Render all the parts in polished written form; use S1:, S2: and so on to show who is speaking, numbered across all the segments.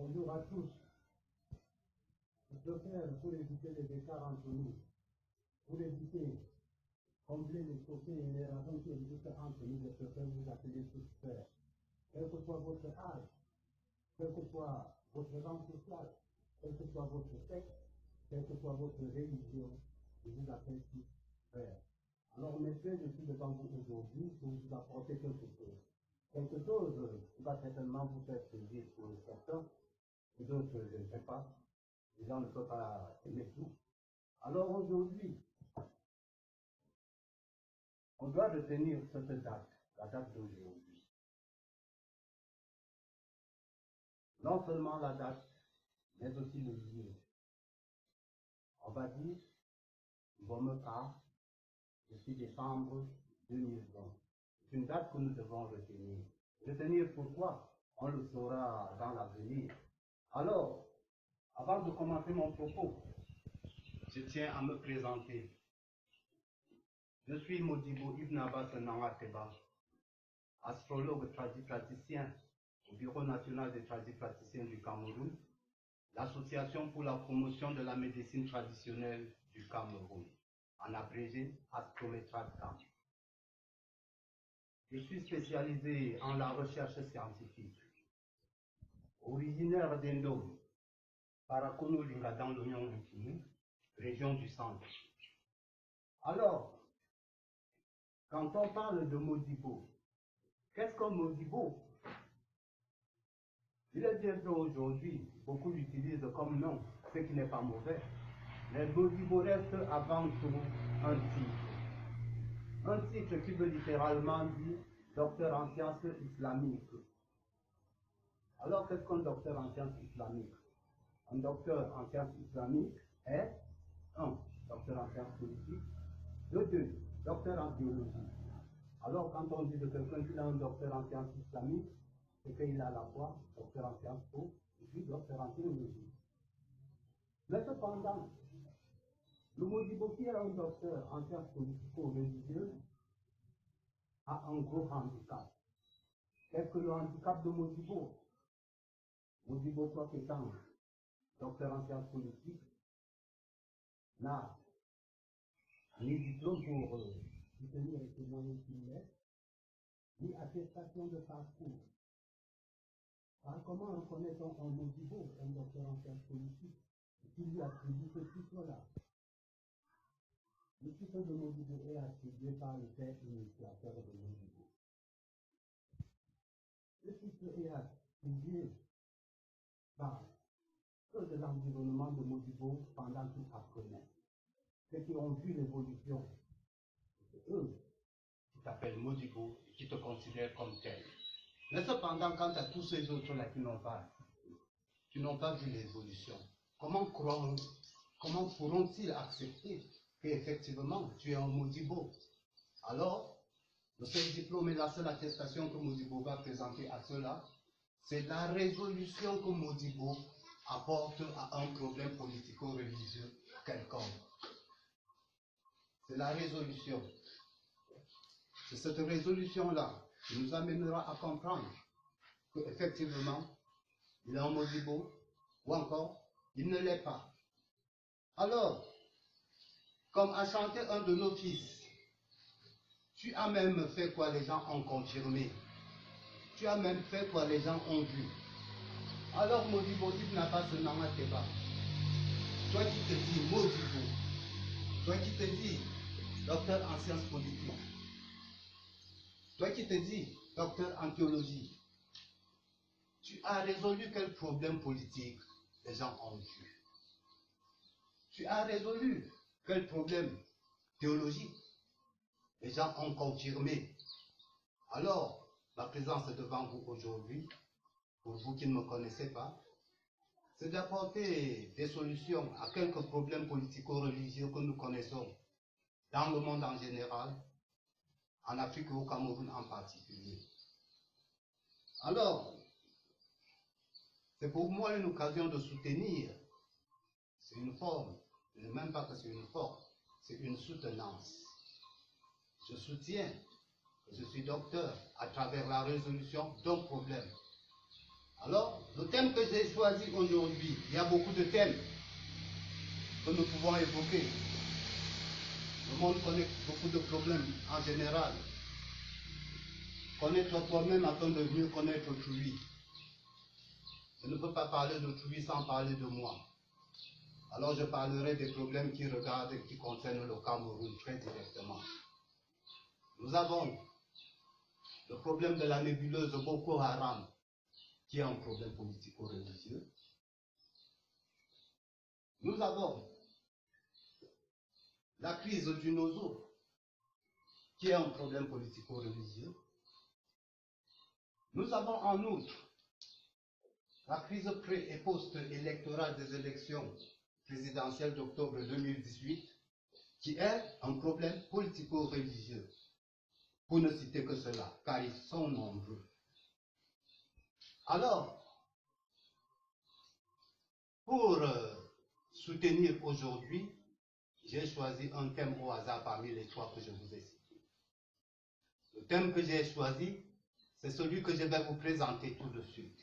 S1: Bonjour à tous. Je peux faire pour éviter les écarts entre nous, pour éviter, combler les côtés et les raisons qui existent entre nous, je préfère vous appeler tous frères. Quel que soit votre âge, quel que soit votre rang social, quel que soit votre sexe, quelle que soit votre religion, je vous appelle tous frères. Alors, messieurs, je suis devant vous aujourd'hui pour vous apporter quelque chose. Quelque chose qui va certainement vous faire plaisir pour certains, et d'autres, je ne sais pas. Les gens ne peuvent pas aimer tout. Alors aujourd'hui, on doit retenir cette date, la date d'aujourd'hui. Non seulement la date, mais aussi le lieu. On va dire, Bomeka, le 6 décembre 2020. C'est une date que nous devons retenir. Retenir pourquoi? On le saura dans l'avenir. Alors, avant de commencer mon propos, je tiens à me présenter. Je suis Modibo Ibn Abbas Nangateba, astrologue tradipraticien au Bureau national des tradipraticiens du Cameroun, l'Association pour la promotion de la médecine traditionnelle du Cameroun, en abrégé AstroMetradCam. Je suis spécialisé en la recherche scientifique. Originaire d'Indom, Parakono Linga dans l'Oignon Intime, région du centre. Alors, quand on parle de Modibo, qu'est-ce qu'un Modibo? Il est bien vrai aujourd'hui, beaucoup l'utilisent comme nom, ce qui n'est pas mauvais. Mais Modibo reste avant tout un titre. Un titre qui veut littéralement dire docteur en sciences islamiques. Alors, qu'est-ce qu'un docteur en sciences islamiques? Un docteur en sciences islamiques est un docteur en sciences politiques, deux, docteur en théologie. Alors, quand on dit de quelqu'un qu'il a un docteur en sciences islamiques, c'est qu'il a la foi, docteur en sciences po, et puis docteur en théologie. Mais cependant, le Modibo qui est un docteur en sciences politico-religieuses a un gros handicap. Qu'est-ce que le handicap de Modibo? Modibo, quoi qu'étant docteur en sciences politiques, n'a ni diplôme pour soutenir les témoignages qu'il est, ni attestation de parcours. Alors, comment reconnaît-on un Modibo, un docteur en sciences politiques, qui lui attribue ce titre-là? Le titre de Modibo est attribué par le père initiateur de Modibo. Le titre est attribué par ceux de l'environnement de Modibo pendant qu'il apprenait. Ceux qui ont vu l'évolution, c'est eux qui t'appellent Modibo et qui te considèrent comme tel. Mais cependant, quant à tous ces autres-là qui n'ont pas vu l'évolution, comment pourront-ils accepter qu'effectivement tu es un Modibo? Alors, le seul diplôme et la seule attestation que Modibo va présenter à cela, c'est la résolution que Modibo apporte à un problème politico-religieux quelconque. C'est la résolution. C'est cette résolution-là qui nous amènera à comprendre qu'effectivement, il est un Modibo, ou encore, il ne l'est pas. Alors, comme a chanté un de nos fils, tu as même fait quoi les gens ont confirmé. Tu as même fait quoi les gens ont vu. Alors Modibo, tu n'as pas ce nom à tes bas. Toi qui te dis Modibo, toi qui te dis docteur en sciences politiques, toi qui te dis docteur en théologie, tu as résolu quel problème politique les gens ont vu. Tu as résolu quel problème théologique les gens ont confirmé. Alors, ma présence devant vous aujourd'hui, pour vous qui ne me connaissez pas, c'est d'apporter des solutions à quelques problèmes politico-religieux que nous connaissons dans le monde en général, en Afrique et au Cameroun en particulier. Alors, c'est pour moi une occasion de soutenir, c'est une forme, je ne dis même pas que c'est une forme, c'est une soutenance. Je soutiens que je suis docteur à travers la résolution d'un problème Alors, le thème que j'ai choisi aujourd'hui, il y a beaucoup de thèmes que nous pouvons évoquer. Le monde connaît beaucoup de problèmes en général. Connais-toi toi-même afin de mieux connaître autrui. Je ne peux pas parler d'autrui sans parler de moi. Alors je parlerai des problèmes qui regardent et qui concernent le Cameroun très directement. Nous avons le problème de la nébuleuse Boko Haram, qui est un problème politico-religieux. Nous avons la crise du Nozo, qui est un problème politico-religieux. Nous avons en outre la crise pré- et post-électorale des élections présidentielles d'octobre 2018, qui est un problème politico-religieux, pour ne citer que cela, car ils sont nombreux. Alors, pour soutenir aujourd'hui, j'ai choisi un thème au hasard parmi les trois que je vous ai cités. Le thème que j'ai choisi, c'est celui que je vais vous présenter tout de suite.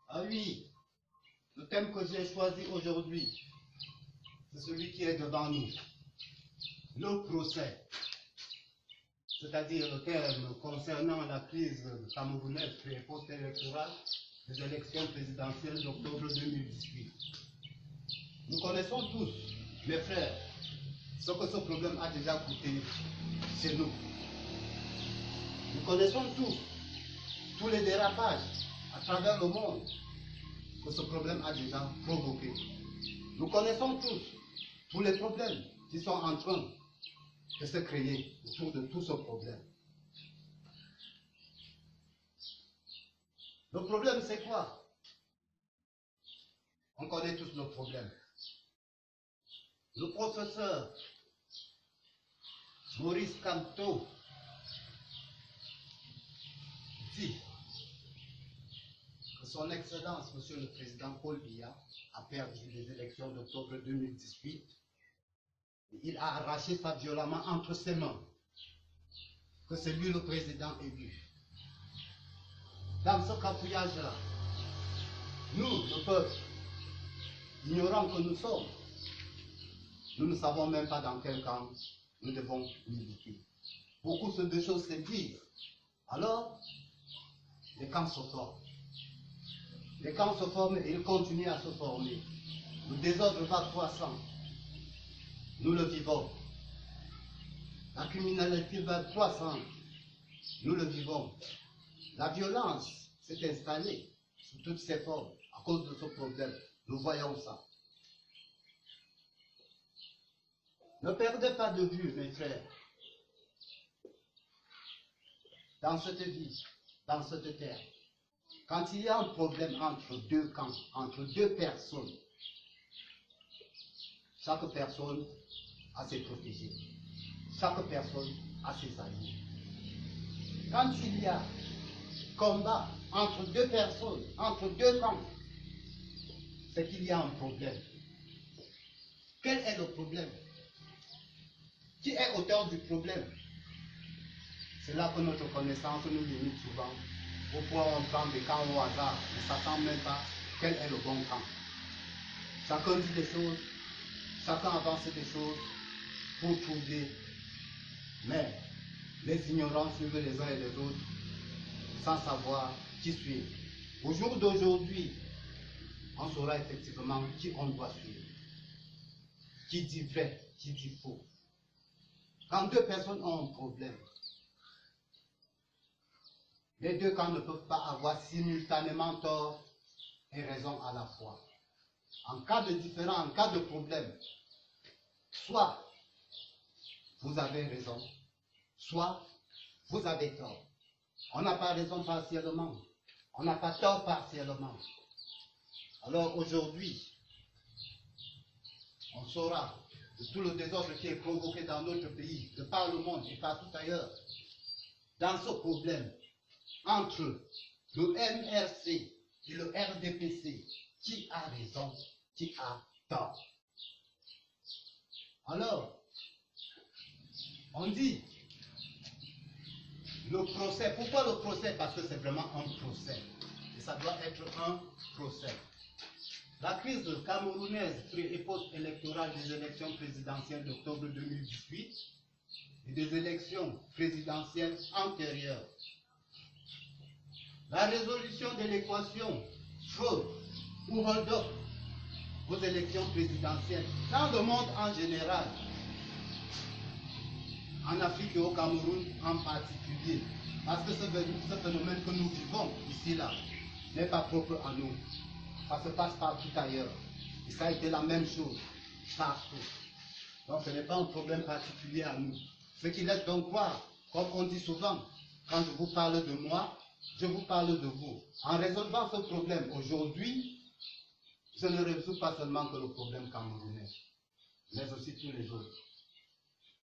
S1: Ah oui, le thème que j'ai choisi aujourd'hui, c'est celui qui est devant nous. Le procès, c'est-à-dire le terme concernant la crise camerounaise pré- et post-électorale des élections présidentielles d'octobre 2018. Nous connaissons tous, mes frères, ce que ce problème a déjà coûté chez nous. Nous connaissons tous les dérapages à travers le monde que ce problème a déjà provoqué. Nous connaissons tous les problèmes qui sont en train de se créer autour de tout ce problème. Le problème, c'est quoi? On connaît tous le problème. Le professeur Maurice Kamto dit que son Excellence, Monsieur le Président Paul Biya, a perdu les élections d'octobre 2018. Il a arraché ça violemment entre ses mains, que c'est lui le président élu. Dans ce cafouillage-là, nous, le peuple, ignorants que nous sommes, nous ne savons même pas dans quel camp nous devons militer. Beaucoup de choses se disent. Alors, les camps se forment. Les camps se forment et ils continuent à se former. Le désordre va croissant. Nous le vivons. La criminalité va croissant. Nous le vivons. La violence s'est installée sous toutes ses formes à cause de ce problème. Nous voyons ça. Ne perdez pas de vue, mes frères, dans cette vie, dans cette terre. Quand il y a un problème entre deux camps, entre deux personnes, chaque personne a ses protégés. Chaque personne a ses alliés. Quand il y a combat entre deux personnes, entre deux camps, c'est qu'il y a un problème. Quel est le problème? Qui est auteur du problème? C'est là que notre connaissance nous limite souvent. Au point où on prend des camps au hasard, on ne s'attend même pas quel est le bon camp. Chacun dit des choses, chacun avance des choses pour trouver. Mais les ignorants suivent les uns et les autres sans savoir qui suivre. Au jour d'aujourd'hui, on saura effectivement qui on doit suivre. Qui dit vrai, qui dit faux. Quand deux personnes ont un problème, les deux camps ne peuvent pas avoir simultanément tort et raison à la fois. En cas de différend, en cas de problème, soit vous avez raison, soit vous avez tort. On n'a pas raison partiellement, on n'a pas tort partiellement. Alors aujourd'hui, on saura de tout le désordre qui est provoqué dans notre pays, de par le monde et partout ailleurs, dans ce problème entre le MRC et le RDPC, qui a raison, qui a tort. Alors, on dit le procès. Pourquoi le procès? Parce que c'est vraiment un procès. Et ça doit être un procès. La crise camerounaise pré- et post-électorale des élections présidentielles d'octobre 2018 et des élections présidentielles antérieures. La résolution de l'équation fraude ou hold-up aux élections présidentielles dans le monde en général, en Afrique et au Cameroun en particulier, parce que ce phénomène que nous vivons ici-là n'est pas propre à nous. Ça se passe partout ailleurs. Et ça a été la même chose partout. Donc ce n'est pas un problème particulier à nous. Ce qui laisse donc croire, comme on dit souvent, quand je vous parle de moi, je vous parle de vous. En résolvant ce problème aujourd'hui, je ne résous pas seulement que le problème camerounais, mais aussi tous les autres.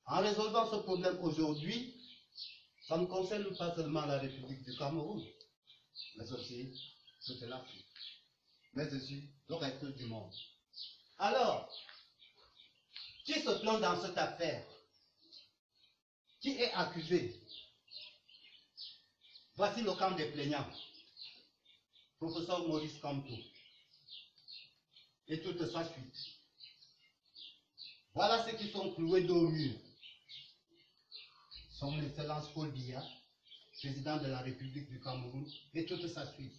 S1: En résolvant ce problème aujourd'hui, ça ne concerne pas seulement la République du Cameroun, mais aussi toute l'Afrique, mais aussi le reste du monde. Alors, qui se plaint dans cette affaire? Qui est accusé? Voici le camp des plaignants. Professeur Maurice Kamto. Et toute sa suite. Voilà ceux qui sont cloués dos au mur. Son Excellence Paul Biya, président de la République du Cameroun, et toute sa suite.